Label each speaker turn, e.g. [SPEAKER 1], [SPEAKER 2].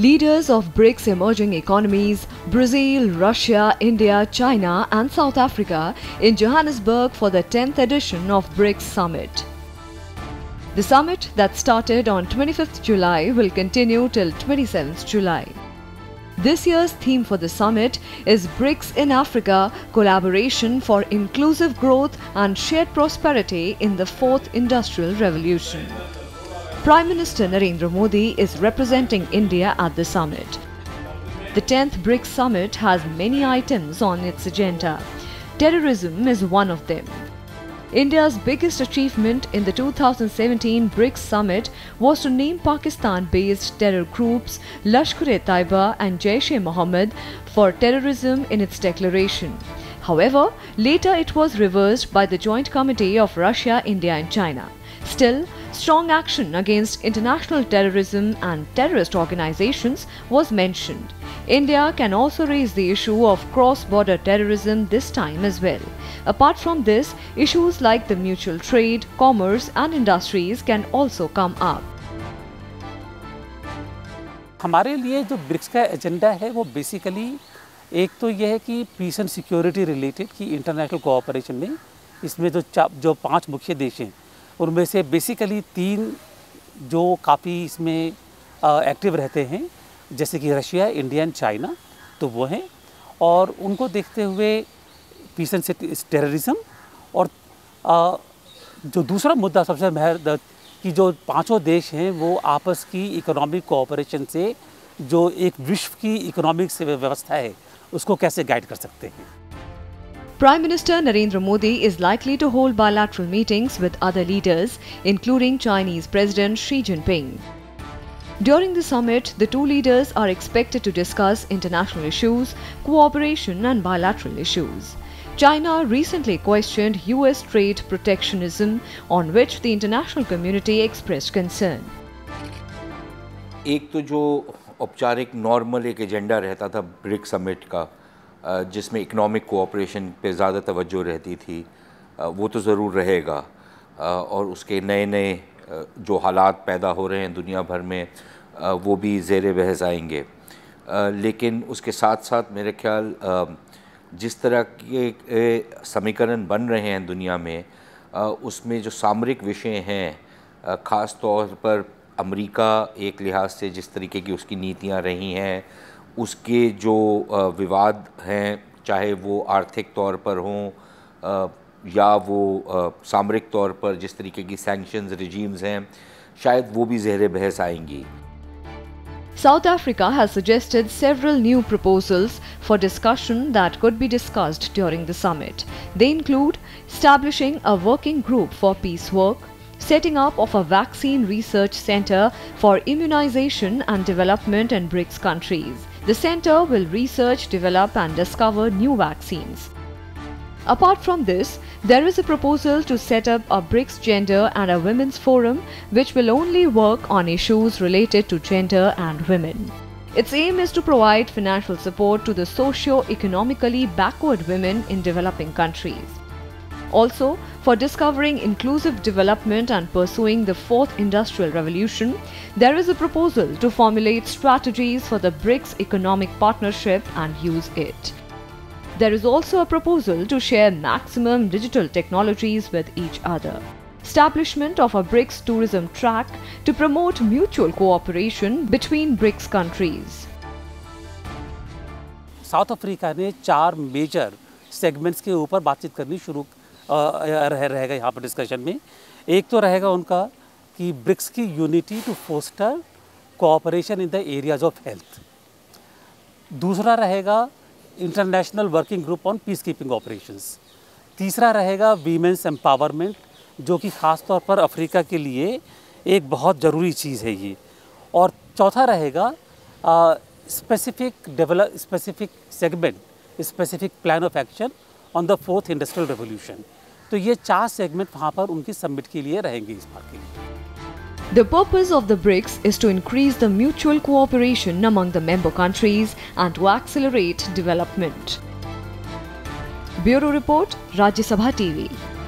[SPEAKER 1] Leaders of BRICS emerging economies, Brazil, Russia, India, China and South Africa in Johannesburg for the 10th edition of BRICS Summit. The summit that started on 25th July will continue till 27th July. This year's theme for the summit is BRICS in Africa, collaboration for inclusive growth and shared prosperity in the fourth industrial revolution. Prime Minister Narendra Modi is representing India at the summit. The 10th BRICS summit has many items on its agenda. Terrorism is one of them. India's biggest achievement in the 2017 BRICS summit was to name Pakistan-based terror groups Lashkar-e-Taiba and Jaish-e-Mohammed for terrorism in its declaration. However, later it was reversed by the Joint Committee of Russia, India and China. Still, strong action against international terrorism and terrorist organizations was mentioned. India can also raise the issue of cross-border terrorism this time as well. Apart from this, issues like the mutual trade, commerce and industries can also come up.
[SPEAKER 2] हमारे लिए जो BRICS का agenda है वो basically एक तो ये है कि पीस एंड सिक्योरिटी रिलेटेड कि इंटरनेशनल कोऑपरेशन में इसमें जो 5 मुख्य देश हैं उनमें से बेसिकली 3 जो काफ़ी इसमें एक्टिव रहते हैं जैसे कि रशिया, इंडिया एंड चाइना, तो वो हैं और उनको देखते हुए पीस एंड टेररिज्म और जो दूसरा मुद्दा सबसे महत्वपूर्ण कि जो 5 देश हैं वो आपस की इकोनॉमिक कोऑपरेशन से जो एक विश्व की इकोनॉमिक व्यवस्था है उसको कैसे गाइड कर सकते हैं.
[SPEAKER 1] Prime Minister Narendra Modi is likely to hold bilateral meetings with other leaders, including Chinese President Xi Jinping. During the summit, the two leaders are expected to discuss international issues, cooperation and bilateral issues. China recently questioned US trade protectionism, on which the international community expressed concern.
[SPEAKER 3] एक तो जो औपचारिक normal एक agenda रहता था BRICS summit का जिसमें economic cooperation पे ज़्यादा तवज्जो रहती थी वो तो ज़रूर रहेगा और उसके नए नए जो हालात पैदा हो रहे हैं दुनिया भर में वो भी ज़ेरे बहस आएंगे. लेकिन उसके साथ साथ मेरे ख्याल जिस तरह के समीकरण बन रहे हैं दुनिया में उसमें जो सामरिक विषय हैं ख़ास तौर पर अमेरिका एक लिहाज से जिस तरीके की उसकी नीतियां रही हैं उसके जो विवाद हैं चाहे वो आर्थिक तौर पर हों या वो सामरिक तौर पर जिस तरीके की सैंक्शंस रिजीम्स हैं शायद वो भी ज़ेरे बहस आएंगी.
[SPEAKER 1] South Africa has suggested several new proposals for discussion that could be discussed during the summit. They include establishing a working group for peace work, setting up of a vaccine research center for immunization and development in BRICS countries. The center will research, develop and discover new vaccines. Apart from this, there is a proposal to set up a BRICS Gender and a Women's Forum which will only work on issues related to gender and women. Its aim is to provide financial support to the socio-economically backward women in developing countries. Also, for discovering inclusive development and pursuing the fourth industrial revolution, there is a proposal to formulate strategies for the BRICS economic partnership and use it. There is also a proposal to share maximum digital technologies with each other. Establishment of a BRICS tourism track to promote mutual cooperation between BRICS countries.
[SPEAKER 2] South Africa ने 4 major segments के ऊपर बातचीत करनी शुरू रहेगा यहाँ पर discussion में. एक तो रहेगा उनका कि ब्रिक्स की unity to foster cooperation in the areas of health. दूसरा रहेगा international working group on peace keeping operations. तीसरा रहेगा वीमेंस एम्पावरमेंट जो कि ख़ास तौर पर अफ्रीका के लिए एक बहुत ज़रूरी चीज़ है ये. और चौथा रहेगा specific segment, specific plan of action on the fourth industrial revolution. तो ये 4 सेगमेंट वहाँ पर उनकी सबमिट के लिए रहेंगे इस बार के लिए.
[SPEAKER 1] The purpose of the BRICS is to increase the mutual cooperation among the member countries and to accelerate development. Bureau Report, Rajya Sabha TV.